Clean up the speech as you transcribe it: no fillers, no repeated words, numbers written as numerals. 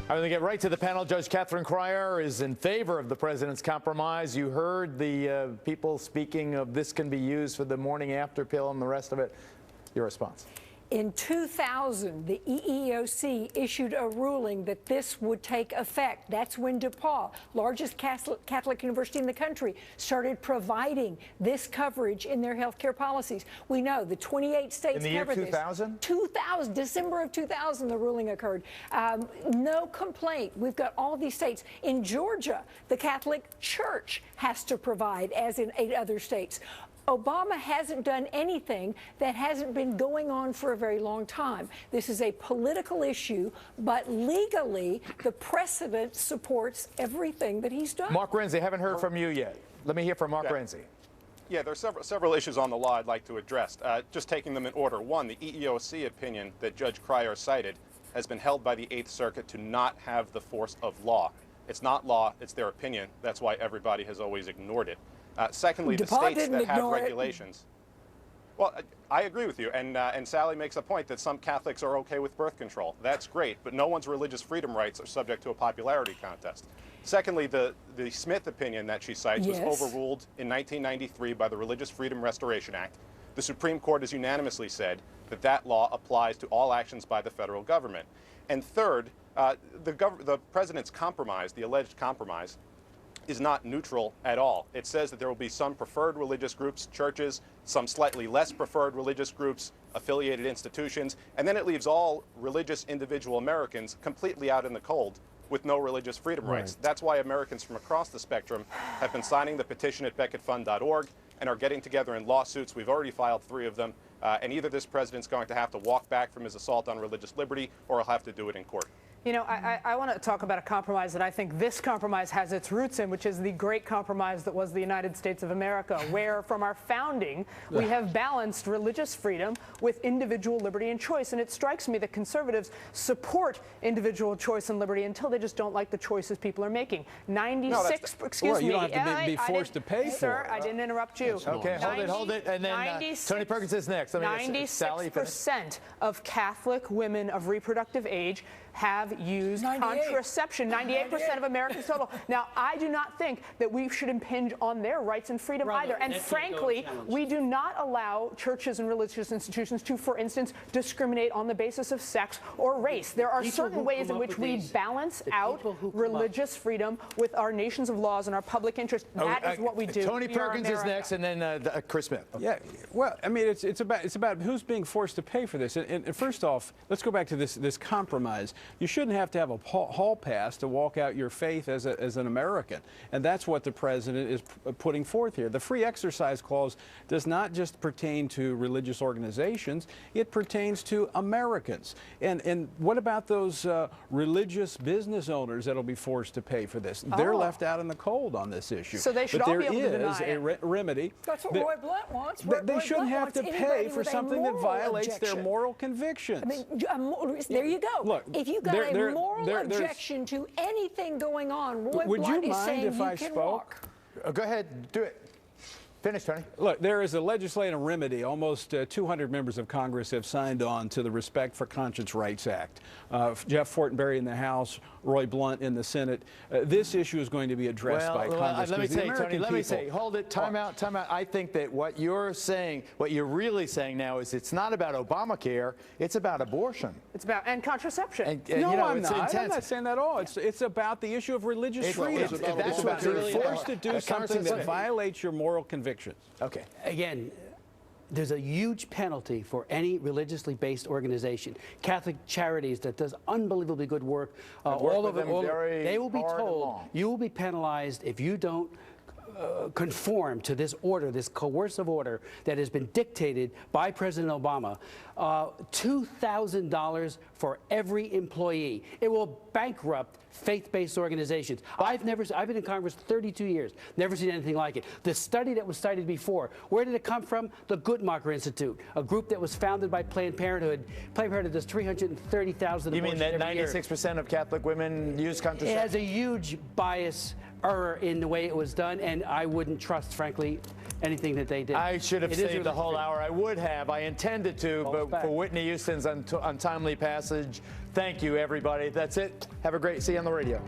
I'm going to get right to the panel. Judge Catherine Cryer is in favor of the president's compromise. You heard the people speaking of this can be used for the morning after pill and the rest of it. Your response. In 2000, the EEOC issued a ruling that this would take effect. That's when DePaul, largest Catholic university in the country, started providing this coverage in their health care policies. We know the 28 states in the year cover 2000? 2000, December of 2000, the ruling occurred. No complaint. We've got all these states. In Georgia, the Catholic Church has to provide, as in 8 other states. Obama hasn't done anything that hasn't been going on for a very long time. This is a political issue, but legally, the precedent supports everything that he's done. Mark Reinzi, haven't heard from you yet. Let me hear from Mark Reinzi. Yeah, there are several issues on the law I'd like to address. Just taking them in order. One, the EEOC opinion that Judge Cryer cited has been held by the 8th Circuit to not have the force of law. It's not law, it's their opinion. That's why everybody has always ignored it. Secondly, the states that have regulations. Well, I agree with you, and Sally makes a point that some Catholics are okay with birth control. That's great, but no one's religious freedom rights are subject to a popularity contest. Secondly, the Smith opinion that she cites was overruled in 1993 by the Religious Freedom Restoration Act. The Supreme Court has unanimously said that that law applies to all actions by the federal government. And third, the president's compromise, the alleged compromise, is not neutral at all. It says that there will be some preferred religious groups, churches, some slightly less preferred religious groups, affiliated institutions, and then it leaves all religious individual Americans completely out in the cold with no religious freedom rights. That's why Americans from across the spectrum have been signing the petition at becketfund.org and are getting together in lawsuits. We've already filed 3 of them, and either this president's going to have to walk back from his assault on religious liberty, or he'll have to do it in court. You know, I want to talk about a compromise that I think this compromise has its roots in, which is the great compromise that was the United States of America, where from our founding, we have balanced religious freedom with individual liberty and choice. And it strikes me that conservatives support individual choice and liberty until they just don't like the choices people are making. 96, excuse me. You don't have to be forced to pay for it. Sir, I didn't interrupt you. Okay, hold it. And then Tony Perkins is next. 96% of Catholic women of reproductive age have used contraception. 98% of Americans total. Now, I do not think that we should impinge on their rights and freedom either. And frankly, we do not allow churches and religious institutions to, for instance, discriminate on the basis of sex or race. There are certain ways in which we balance out religious freedom with our nations of laws and our public interest. That is what we do. Tony Perkins is next, and then Chris Smith. Yeah, well, I mean, it's about who's being forced to pay for this. And first off, let's go back to this compromise. You shouldn't have to have a hall pass to walk out your faith as an American. And that's what the president is putting forth here. The free exercise clause does not just pertain to religious organizations, it pertains to Americans. And what about those religious business owners that will be forced to pay for this? They're left out in the cold on this issue. So they should all be able to deny it. There is a remedy. That's what Roy Blunt wants. They shouldn't have to pay for something that violates their moral convictions. I mean, there you go. Look, if you got a moral objection to anything going on, Roy Blunt is saying you can walk. Go ahead, do it. Finish, Tony. Look, there is a legislative remedy. Almost 200 members of Congress have signed on to the Respect for Conscience Rights Act. Jeff Fortenberry in the House, Roy Blunt in the Senate. This issue is going to be addressed by Congress. Let me say, Tony, let me say, hold it, time out. I think that what you're saying, what you're really saying now is it's not about Obamacare, it's about abortion. It's about, and contraception. And, no, you know, I'm not. I'm not saying that at all. It's about the issue of religious freedom. It's about being forced to do something that violates your moral convictions. Okay. Again, there's a huge penalty for any religiously based organization. Catholic Charities that does unbelievably good work all over. They will be told you will be penalized if you don't conform to this order, this coercive order that has been dictated by President Obama. $2,000 for every employee. It will bankrupt faith-based organizations. I've been in Congress 32 years, never seen anything like it. The study that was cited before, where did it come from? The Guttmacher Institute, a group that was founded by Planned Parenthood. Planned Parenthood does 330,000 You mean that 96% of Catholic women use contraception? It has a huge bias error in the way it was done, and I wouldn't trust, frankly, anything that they did. I should have saved the whole hour. I would have. I intended to, but for Whitney Houston's untimely passage, thank you, everybody. That's it. Have a great, see you on the radio.